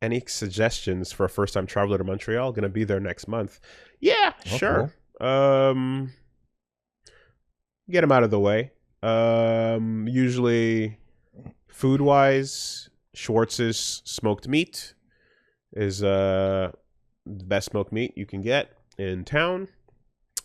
any suggestions for a first-time traveler to Montreal? Gonna be there next month. Yeah, sure. Cool. Get them out of the way. Usually, food-wise, Schwartz's smoked meat is the best smoked meat you can get in town.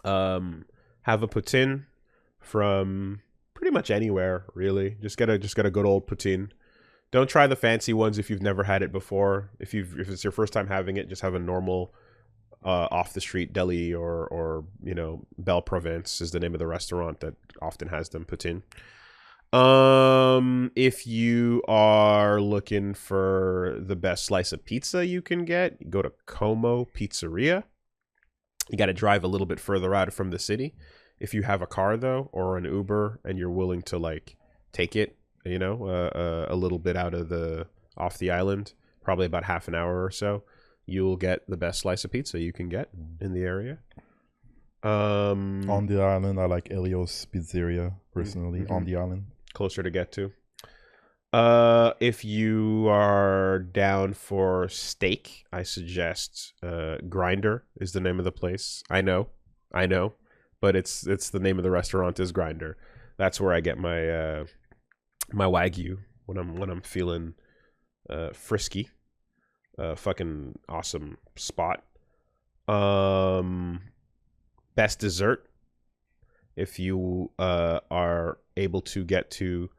Have a poutine from pretty much anywhere, really. Just get a good old poutine. Don't try the fancy ones if you've never had it before. If it's your first time having it, just have a normal off the street deli or you know, Belle Province is the name of the restaurant that often has them poutine. If you are looking for the best slice of pizza you can get, you go to Como Pizzeria. You got to drive a little bit further out from the city. If you have a car though, or an Uber, and you're willing to like take it, you know, a little bit off the island, probably about half an hour or so, you will get the best slice of pizza you can get in the area. On the island, I like Elio's Pizzeria personally. On the island, closer to get to. If you are down for steak, I suggest Grinder is the name of the place. I know, but it's the name of the restaurant is Grinder. That's where I get my my Wagyu when I'm feeling frisky. Fucking awesome spot. Best dessert, if you are able to get to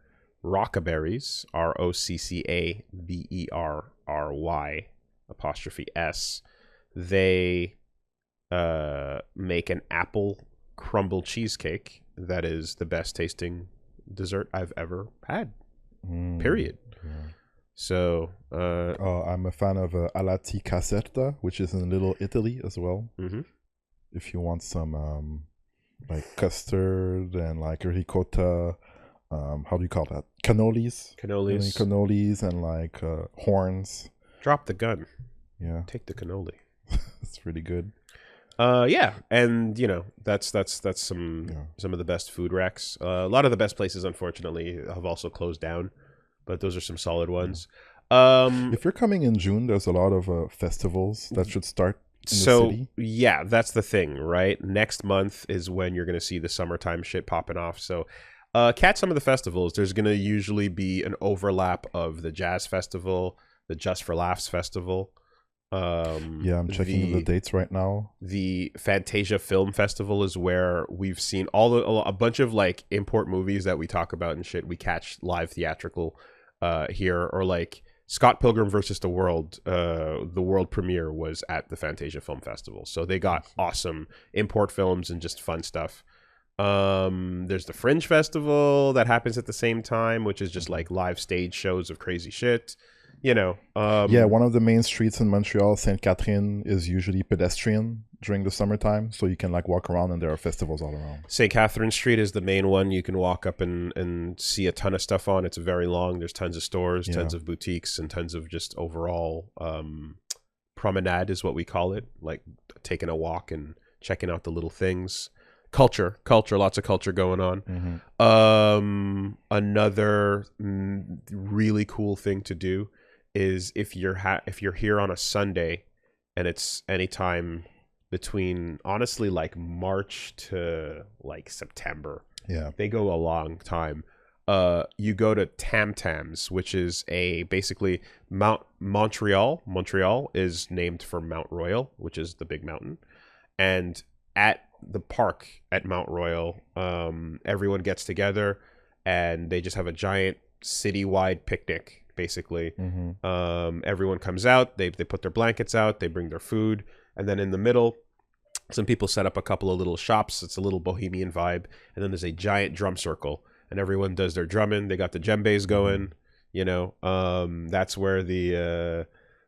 Rockaberries, ROCCABERRY''S, they make an apple crumble cheesecake that is the best tasting dessert I've ever had. Period. Yeah. So I'm a fan of Alati Caserta, which is in Little Italy as well. If you want some like custard and like ricotta, how do you call that? Cannolis and like horns. Drop the gun. Yeah, take the cannoli. It's really good. Yeah, and you know that's some of the best food racks. A lot of the best places, unfortunately, have also closed down, but those are some solid ones. If you're coming in June, there's a lot of festivals that should start in the city. Yeah, that's the thing, right? Next month is when you're going to see the summertime shit popping off. So catch some of the festivals. There's going to usually be an overlap of the Jazz Festival, the Just for Laughs Festival. Yeah, I'm checking the dates right now. The Fantasia Film Festival is where we've seen a bunch of like import movies that we talk about and shit. We catch live theatrical here, or like Scott Pilgrim versus the World. The world premiere was at the Fantasia Film Festival, so they got awesome import films and just fun stuff. There's the Fringe Festival that happens at the same time, which is just like live stage shows of crazy shit. You know, yeah, one of the main streets in Montreal, Sainte Catherine, is usually pedestrian during the summertime, so you can like walk around and there are festivals all around. St. Catherine Street is the main one you can walk up and see a ton of stuff on. It's very long. There's tons of stores, tons of boutiques, and tons of just overall promenade is what we call it, like taking a walk and checking out the little things. Culture, lots of culture going on. Another really cool thing to do is if you're here on a Sunday, and it's anytime between honestly like March to like September. Yeah, they go a long time. You go to Tam Tams, which is basically Montreal. Montreal is named for Mount Royal, which is the big mountain, and at the park at Mount Royal, everyone gets together and they just have a giant citywide picnic. Basically, everyone comes out. They put their blankets out. They bring their food, and then in the middle, some people set up a couple of little shops. It's a little bohemian vibe, and then there's a giant drum circle, and everyone does their drumming. They got the djembes going. You know, that's where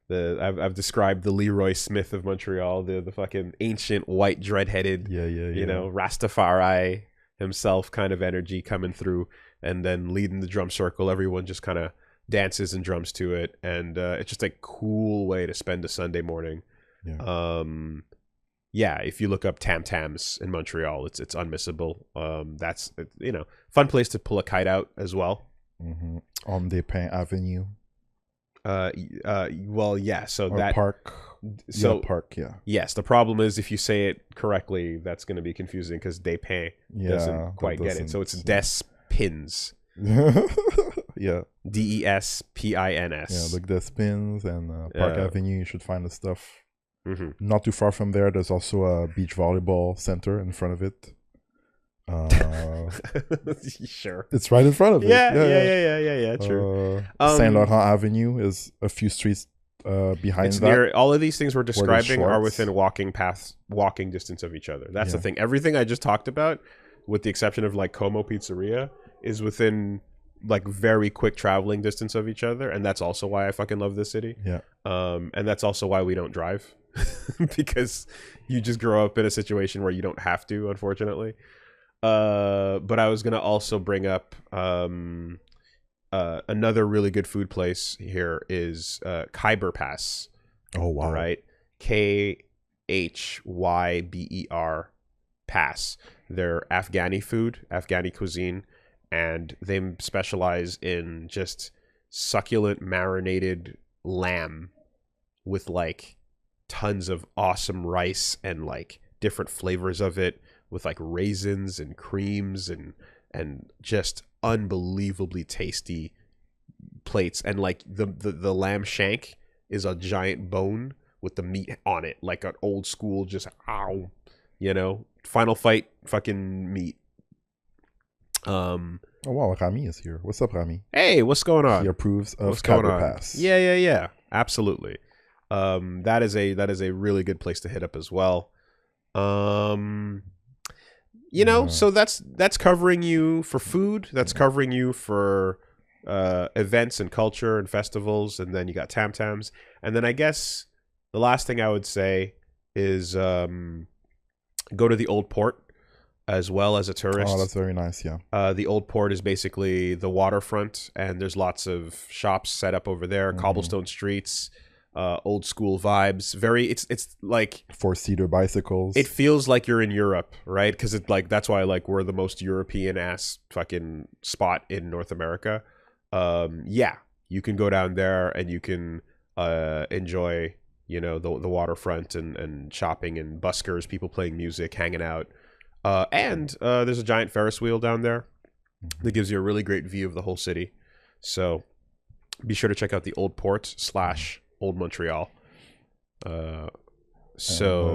I've described the Leroy Smith of Montreal, the fucking ancient white dread-headed, you know, Rastafari himself kind of energy coming through, and then leading the drum circle. Everyone just kind of dances and drums to it, and it's just a cool way to spend a Sunday morning. If you look up Tam Tams in Montreal, it's unmissable. That's, you know, fun place to pull a kite out as well. On Des Pins Avenue. Well, yeah. So or that park. so Yeah, park. Yeah. yes, the problem is if you say it correctly, that's going to be confusing because Despins Yeah. doesn't quite get it. So it's Despins. Yeah. Despins. Yeah. Look, the spins and Park Avenue. You should find the stuff. Mm-hmm. Not too far from there, there's also a beach volleyball center in front of it. Sure. It's right in front of it. Yeah. True. Saint Laurent Avenue is a few streets behind it's that. Near all of these things we're describing are Schwartz. within walking distance of each other. That's the Yeah. thing. Everything I just talked about, with the exception of like Como Pizzeria, is within like very quick traveling distance of each other, and that's also why I fucking love this city. Yeah. And that's also why we don't drive because you just grow up in a situation where you don't have to, unfortunately. But I was gonna also bring up another really good food place here is Khyber Pass. Oh wow! Right, Khyber Pass. They're Afghani food, Afghani cuisine, and they specialize in just succulent marinated lamb with like tons of awesome rice and like different flavors of it, with like raisins and creams and just unbelievably tasty plates. And like the lamb shank is a giant bone with the meat on it, like an old school just Final Fight fucking meat. Oh wow, Rami is here. What's up, Rami? Hey, what's going on? He approves of what's going Khyber on? Pass. Yeah, absolutely. That is a really good place to hit up as well. So that's covering you for food. That's covering you for events and culture and festivals, and then you got Tam Tams. And then I guess the last thing I would say is go to the Old Port as well as a tourist. Oh, that's very nice. Yeah. The Old Port is basically the waterfront, and there's lots of shops set up over there, cobblestone streets, old school vibes. It's like 4-seater bicycles. It feels like you're in Europe, right? Because it's like that's why like we're the most European ass fucking spot in North America. You can go down there and you can enjoy the waterfront and shopping and buskers, people playing music, hanging out. And there's a giant Ferris wheel down there that gives you a really great view of the whole city. So be sure to check out the Old Port / Old Montreal.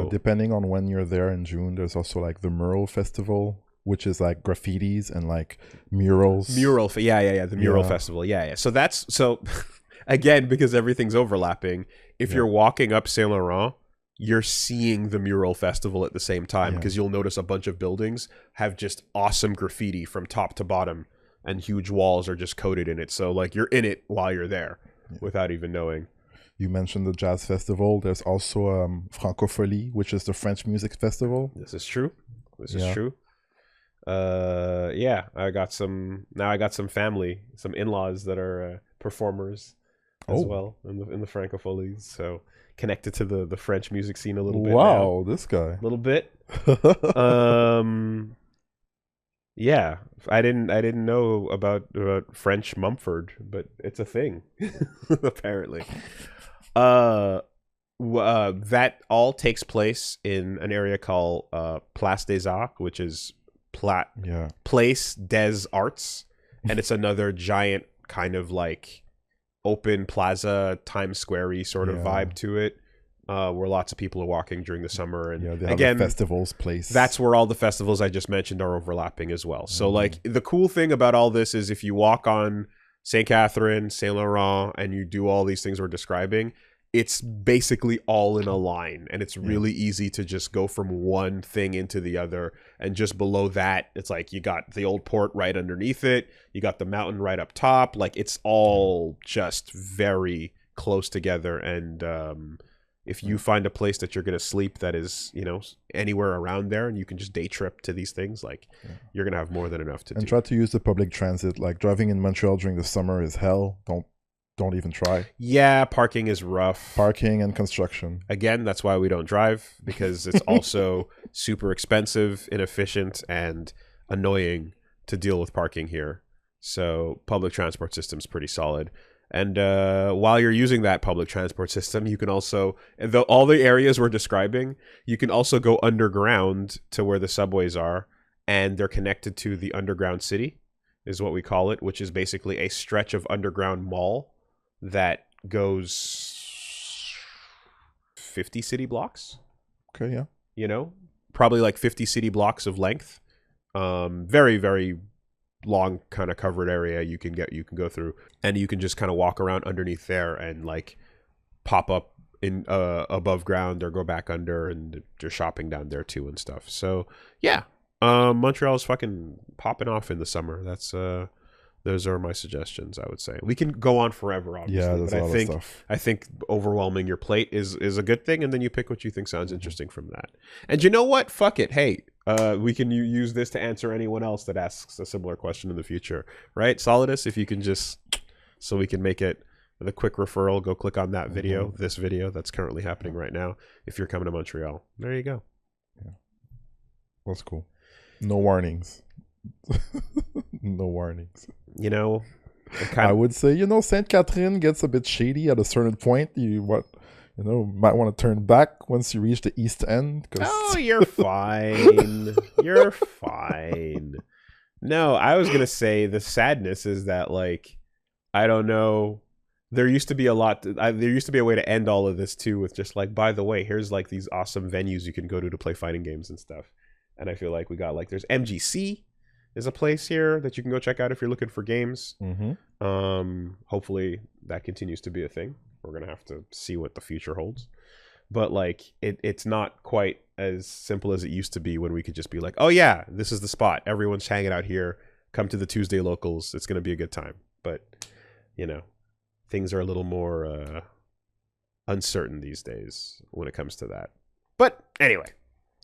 Depending on when you're there in June, there's also like the Mural Festival, which is like graffitis and like murals. The Mural Festival. So again, because everything's overlapping, if you're walking up Saint Laurent, you're seeing the Mural Festival at the same time, because you'll notice a bunch of buildings have just awesome graffiti from top to bottom, and huge walls are just coated in it. So like you're in it while you're there without even knowing. You mentioned the jazz festival. There's also Francophonie, which is the French music festival. This is true. I got some family, some in-laws that are performers as well in the Francopholies. So connected to the French music scene a little bit. Wow, this guy. A little bit. Yeah, I didn't know about French Mumford, but it's a thing apparently. That all takes place in an area called Place des Arts, which is Place des Arts, and it's another giant kind of like open plaza, Times Square-y sort of vibe to it, where lots of people are walking during the summer. And they have a festivals place. That's where all the festivals I just mentioned are overlapping as well. So like the cool thing about all this is if you walk on St. Catherine, Saint Laurent, and you do all these things we're describing, it's basically all in a line, and it's really easy to just go from one thing into the other. And just below that, it's like you got the Old Port right underneath it, you got the mountain right up top. Like it's all just very close together. And if you find a place that you're going to sleep that is, anywhere around there, and you can just day trip to these things, like you're going to have more than enough to do. And try to use the public transit. Like driving in Montreal during the summer is hell. Don't even try. Yeah, parking is rough. Parking and construction. Again, that's why we don't drive, because it's also super expensive, inefficient, and annoying to deal with parking here. So public transport system's pretty solid. And while you're using that public transport system, you can also, all the areas we're describing, you can also go underground to where the subways are, and they're connected to the underground city, is what we call it, which is basically a stretch of underground mall that goes 50 city blocks. Okay, yeah. You know, probably like 50 city blocks of length. Very, very long kind of covered area you can go through, and you can just kind of walk around underneath there and like pop up in above ground or go back under, and there's shopping down there too and stuff. So yeah, Montreal is fucking popping off in the summer. That's those are my suggestions. I would say we can go on forever, obviously. Yeah, there's but a lot of stuff. I think overwhelming your plate is a good thing, and then you pick what you think sounds interesting from that. And you know what? Fuck it. Hey, we can use this to answer anyone else that asks a similar question in the future, right? Solidus, if you can just, so we can make it the quick referral, go click on that video, this video that's currently happening right now. If you're coming to Montreal, there you go. Yeah, that's cool. No warnings. No warnings. You know, I would say, Sainte Catherine gets a bit shady at a certain point. Might want to turn back once you reach the East End. Oh, you're fine. You're fine. No, I was gonna say the sadness is that, like, I don't know. There used to be a way to end all of this too, with just like, by the way, here's like these awesome venues you can go to play fighting games and stuff. And I feel like we got like, there's MGC is a place here that you can go check out if you're looking for games. Hopefully that continues to be a thing. We're gonna have to see what the future holds, but like it's not quite as simple as it used to be when we could just be like, oh yeah, this is the spot, everyone's hanging out here, come to the Tuesday locals, it's gonna be a good time. But things are a little more uncertain these days when it comes to that. But anyway,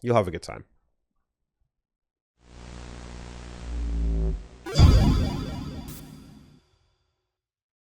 you'll have a good time.